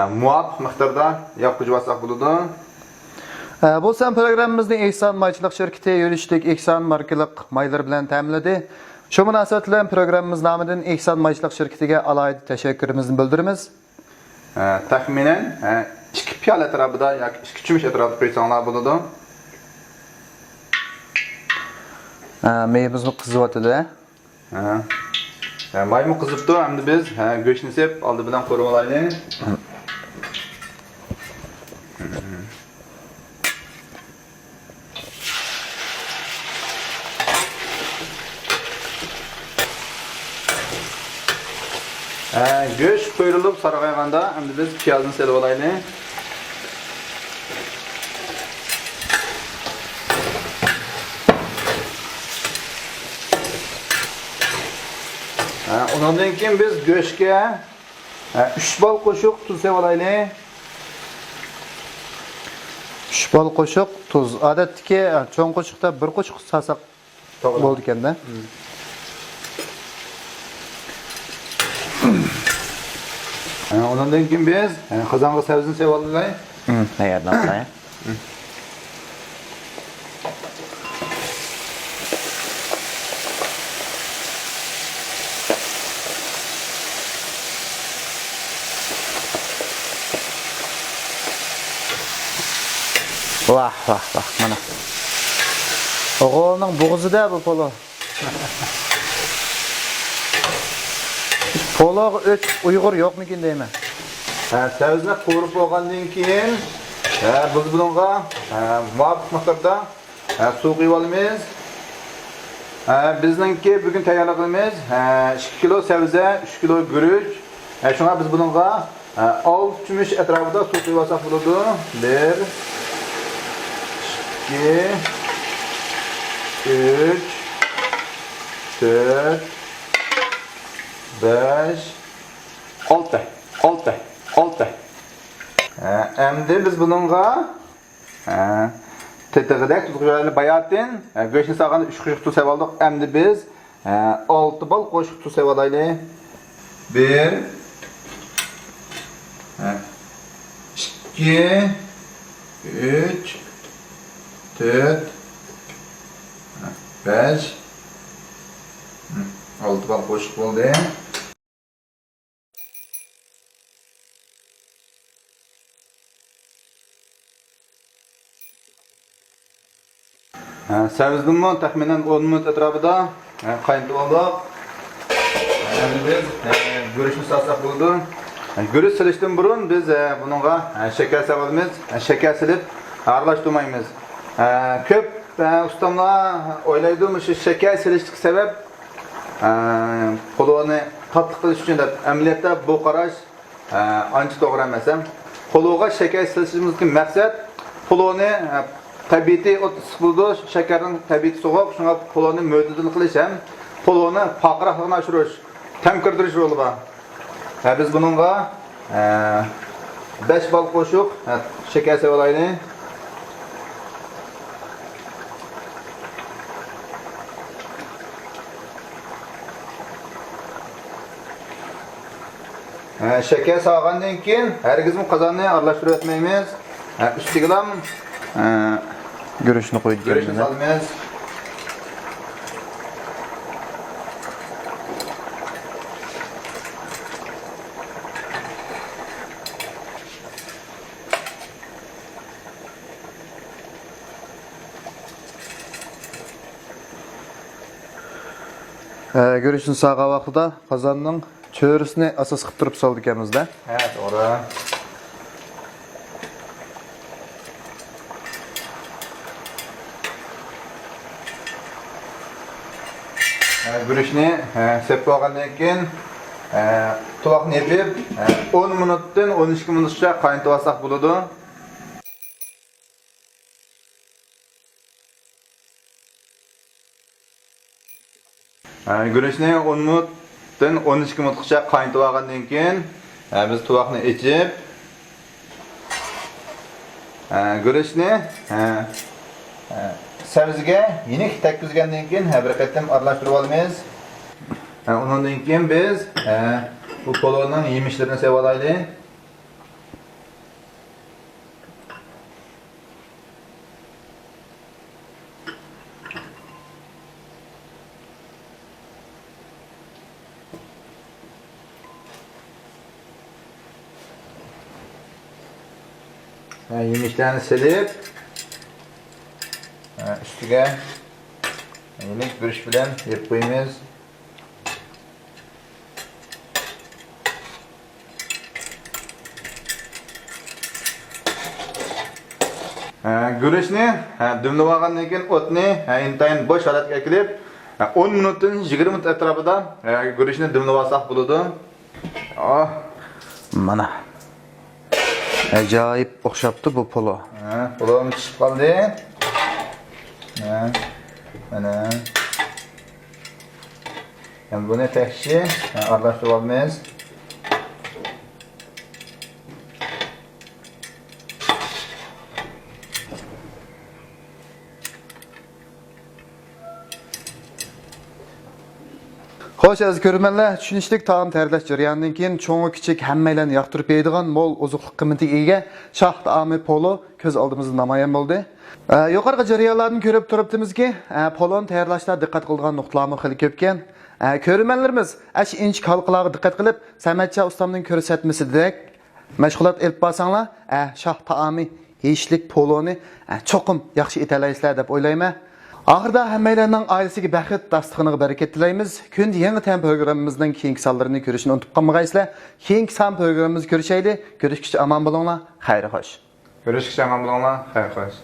muvafiq miqdorda yapqıcı olsak bo'ladi. Bu sen programımızda Ehsan Mayçılık şirketi yürüyüşlük Ehsan markalık maylar bilen təminledi. Şu münasibətle programımız namıdan Ehsan Mayçılık şirketiga alaydı teşekkürümüzü bildirimiz. Təxminən 2 piyola ətrafında, yoki 2 cho'mich ətrafında qo'ysanlar bo'ladi. Meyimiz mi kızıvatıdı? Maymi qizibdi, endi biz go'shtni sep oldi bilan qo'rib olaylik. Go'sht qo'yilib sarg'ayganda endi biz piyozni selib olaylik. Ondan keyin biz go'shtga 3 bol qo'shiq tuz sepib olaylik. 3 bol qo'shiq tuz. Odatdagi cho'ng qo'shiqda 1 qo'shiq sasak bo'ldi ekanda. Ondan keyin biz qozonga sabzini sepib olaylik. Qayerdan qilay? Vah vah vah mana. Oğlanın boğazıda bu polo. Polo Uyghur yok mu ki deymi? Sabzini qo'rib olgandan keyin biz bunga muvofiq miqdorda suv quyib olamiz. Bizningki bugun tayyorligimiz 2 kilo sabzi, 3 kilo guruch. Shunga biz bunga 6 cho'mich atrofida suv quyib olsak bo'ladi. 1 2 3 4 5 6 endi biz bunga tetig'idek tuzlarni bayatdan go'shtni sag'anda 3 qo'shiq tuz sepib oldik. Endi biz 6 bol qo'shiq tuz sepib olaylik. 1 2 3 4 5 6 bol qo'shiq bo'ldi. Sabzini taxminan 10 minut atrofida qaynatib oldik. Endi biz guruchni solsak bo'ladi. Guruch silishdan burun biz bunga shakar solamiz. Shakar silib aralashtirmaymiz. Ko'p ustamlar o'ylaydi, shu shakar silishlik sabab qo'lovni qattiq qilish uchun deb. Amaliyotda bu qarash ancha to'g'ri emas. Qo'lovga shakar silishimizning maqsad qo'lovni tabiiy o't issiqligi, shakarning tabiiy sovuq, shunga qo'lovni mo'tadil qilish ham qo'lovni faqirligini oshirish, tam kirdirish yo'li bor. Biz bunga 5 bol qo'shiq shakar sepib olaylik. Shakar solgandan keyin hargizmi qozonni aralashtirib o'tmaymiz. Ustiga ham Görüşünü koyduk. guruchni solamiz. Görüşün sağa vaxtida qozonning cho'risini asos qilib turib soldik ekanmiz-da. Ha, to'g'ri. Guruchni sepib olgandan keyin tuloqni yepib 10 minutdan 12 minutgacha qaynatib olsak bo'ladi. Guruchni 10 minutdan 12 minutgacha qaynatib olgandan keyin biz tuloqni ichib guruchni sabziga yenik tekkizgandan keyin bir qatam aralashtirib olamiz. Undan keyin biz bu polovning yemishlarini sevib olaylik. yemişlerini silip üstüge yemek bürüş bilen yep koyamiz. Gürüşni dümlüp algandan keyin o'tni intayin boş holatga kelib 10 minutdan 20 minut atrofida gürüşni dümlüp alsak bo'ladi. Mana. Ajoyib o'xshabdi bu polo. Polom pishib qoldi. Mana. Endi buni tekshi aralashtirib olamiz. Xo'sh, aziz ko'rmanlar, tushunishlik taom tayyorlash jarayonidan keyin cho'ngi kichik hammalarni yoqtirib beradigan mo'l ozuqlik qiymatiga ega shoh taomi polo ko'z oldimizda namoyon bo'ldi. Yuqorqi jarayonlarni ko'rib turibdimizki, poloni tayyorlashda diqqat qiladigan nuqtalar xili ko'p ekan. Ko'rmanlarimiz ash inch halqalarga diqqat qilib, Samatcha ustamning ko'rsatmasidek mashg'ulot olib borsanglar, shoh taomi yeyishlik poloni cho'qim yaxshi etalaysizlar deb o'ylayman. Ahırda hammalarning oilasiga baxt, dasturxoniga barakat tilaymiz. Kunda yangi tam programmamizning keyingi sonlarini ko'rishni unutib qolmag'aysizlar. Keyingi son programmamizni ko'rishaylik. Ko'rishguncha omon bo'linglar. Xayr xo'sh. Görüşürüz, aman bulunlar. Xeyr xo'sh.